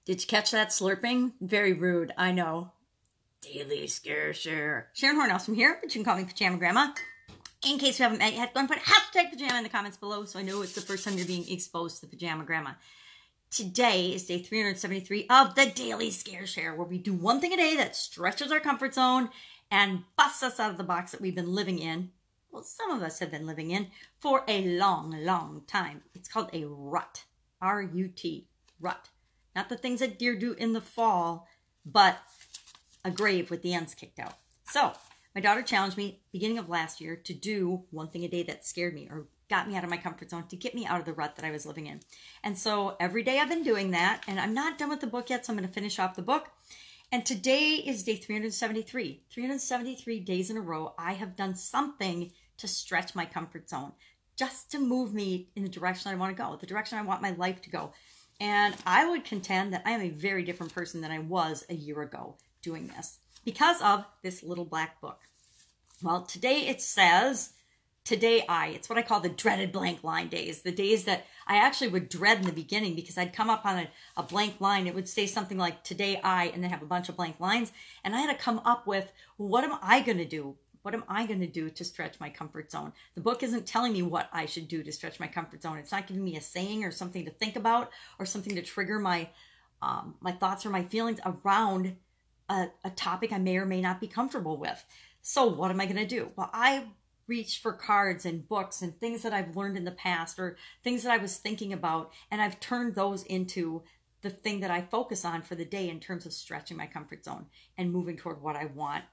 Did you catch that slurping? Very rude, I know. Daily Scare Share. Sharon Horne-Ellstrom here, but you can call me Pajama Grandma. In case you haven't met yet, go and put hashtag pajama in the comments below so I know it's the first time you're being exposed to the Pajama Grandma. Today is day 373 of the Daily Scare Share, where we do one thing a day that stretches our comfort zone and busts us out of the box that we've been living in. Well, some of us have been living in for a long, long time. It's called a rut. R-U-T. Rut. Not the things that deer do in the fall, but a grave with the ends kicked out. So, my daughter challenged me beginning of last year to do one thing a day that scared me or got me out of my comfort zone to get me out of the rut that I was living in. And so every day I've been doing that, and I'm not done with the book yet, so I'm going to finish off the book. And today is day 373. 373 days in a row, I have done something to stretch my comfort zone, just to move me in the direction I want to go, the direction I want my life to go. And I would contend that I am a very different person than I was a year ago doing this because of this little black book. Well, today it says, it's what I call the dreaded blank line days. The days that I actually would dread in the beginning because I'd come up on a blank line. It would say something like today and then have a bunch of blank lines. And I had to come up with, what am I going to do? What am I going to do to stretch my comfort zone? The book isn't telling me what I should do to stretch my comfort zone. It's not giving me a saying or something to think about or something to trigger my thoughts or my feelings around a topic I may or may not be comfortable with. So what am I going to do? Well, I reached for cards and books and things that I've learned in the past or things that I was thinking about, and I've turned those into the thing that I focus on for the day in terms of stretching my comfort zone and moving toward what I want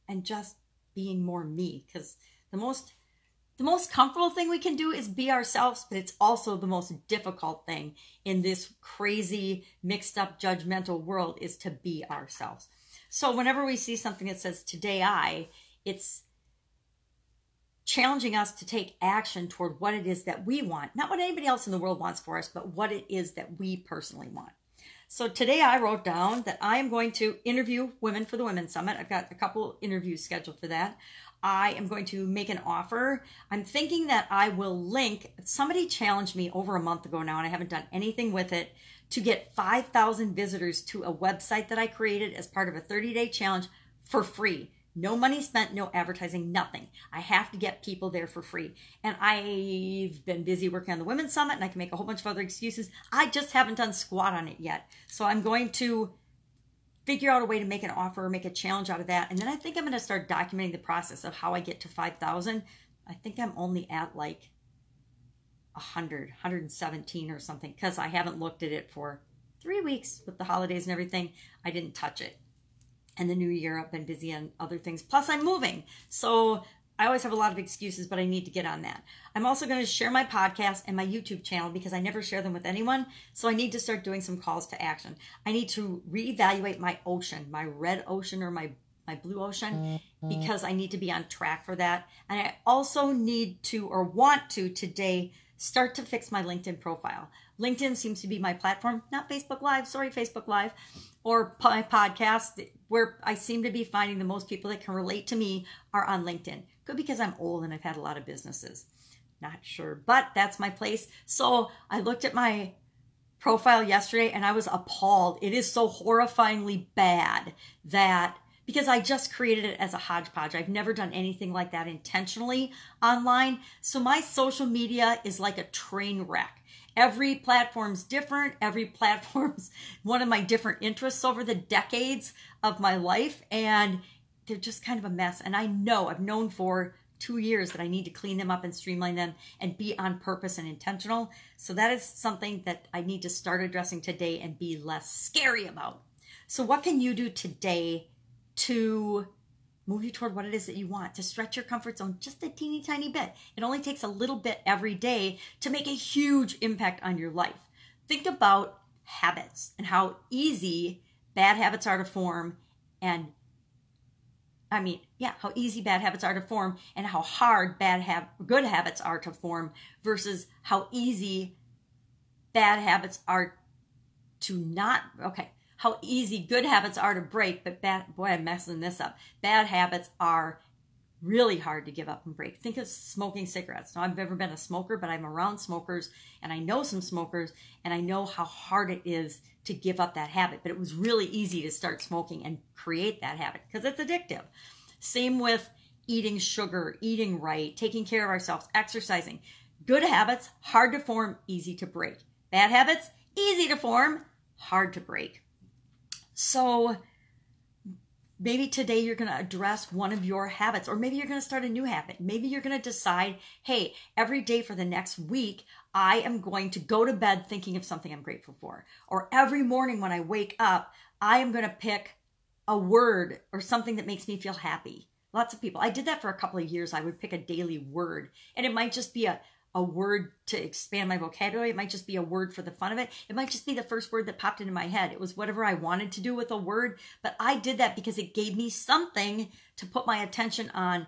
and just being more me. Because the most comfortable thing we can do is be ourselves, but it's also the most difficult thing in this crazy, mixed up, judgmental world is to be ourselves. So whenever we see something that says today it's challenging us to take action toward what it is that we want, not what anybody else in the world wants for us, but what it is that we personally want. So today I wrote down that I am going to interview women for the Women's Summit. I've got a couple interviews scheduled for that. I am going to make an offer. I'm thinking that I will link, somebody challenged me over a month ago now, and I haven't done anything with it, to get 5,000 visitors to a website that I created as part of a 30-day challenge for free. No money spent, no advertising, nothing. I have to get people there for free. And I've been busy working on the Women's Summit, and I can make a whole bunch of other excuses. I just haven't done squat on it yet. So I'm going to figure out a way to make an offer or make a challenge out of that. And then I think I'm going to start documenting the process of how I get to 5,000. I think I'm only at like 117 or something because I haven't looked at it for 3 weeks with the holidays and everything. I didn't touch it. And the new year, I've been busy on other things. Plus, I'm moving. So I always have a lot of excuses, but I need to get on that. I'm also going to share my podcast and my YouTube channel because I never share them with anyone. So I need to start doing some calls to action. I need to reevaluate my ocean, my red ocean or my blue ocean, because I need to be on track for that. And I also need to, or want to today, start to fix my LinkedIn profile. LinkedIn seems to be my platform, not Facebook Live, sorry, Facebook Live, or my podcast, where I seem to be finding the most people that can relate to me are on LinkedIn. Could be because I'm old and I've had a lot of businesses. Not sure, but that's my place. So I looked at my profile yesterday and I was appalled. It is so horrifyingly bad that, because I just created it as a hodgepodge. I've never done anything like that intentionally online. So my social media is like a train wreck. Every platform's different. Every platform's one of my different interests over the decades of my life. And they're just kind of a mess. And I know, I've known for 2 years that I need to clean them up and streamline them and be on purpose and intentional. So that is something that I need to start addressing today and be less scary about. So what can you do today to move you toward what it is that you want, to stretch your comfort zone just a teeny tiny bit? It only takes a little bit every day to make a huge impact on your life. Think about habits and how easy bad habits are to form, and how easy bad habits are to form and how hard good habits are to form versus how easy bad habits are to not, how easy good habits are to break, but I'm messing this up. Bad habits are really hard to give up and break. Think of smoking cigarettes. Now, I've never been a smoker, but I'm around smokers and I know some smokers and I know how hard it is to give up that habit. But it was really easy to start smoking and create that habit because it's addictive. Same with eating sugar, eating right, taking care of ourselves, exercising. Good habits, hard to form, easy to break. Bad habits, easy to form, hard to break. So maybe today you're going to address one of your habits, or maybe you're going to start a new habit. Maybe you're going to decide, hey, every day for the next week, I am going to go to bed thinking of something I'm grateful for. Or every morning when I wake up, I am going to pick a word or something that makes me feel happy. Lots of people, I did that for a couple of years. I would pick a daily word, and it might just be a word to expand my vocabulary. It might just be a word for the fun of it. It might just be the first word that popped into my head. It was whatever I wanted to do with a word, but I did that because it gave me something to put my attention on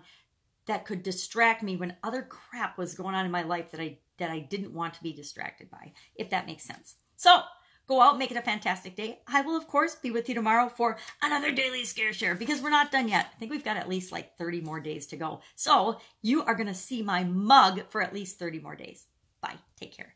that could distract me when other crap was going on in my life that I didn't want to be distracted by, if that makes sense. So go out, make it a fantastic day. I will, of course, be with you tomorrow for another daily scare share because we're not done yet. I think we've got at least like 30 more days to go. So you are going to see my mug for at least 30 more days. Bye. Take care.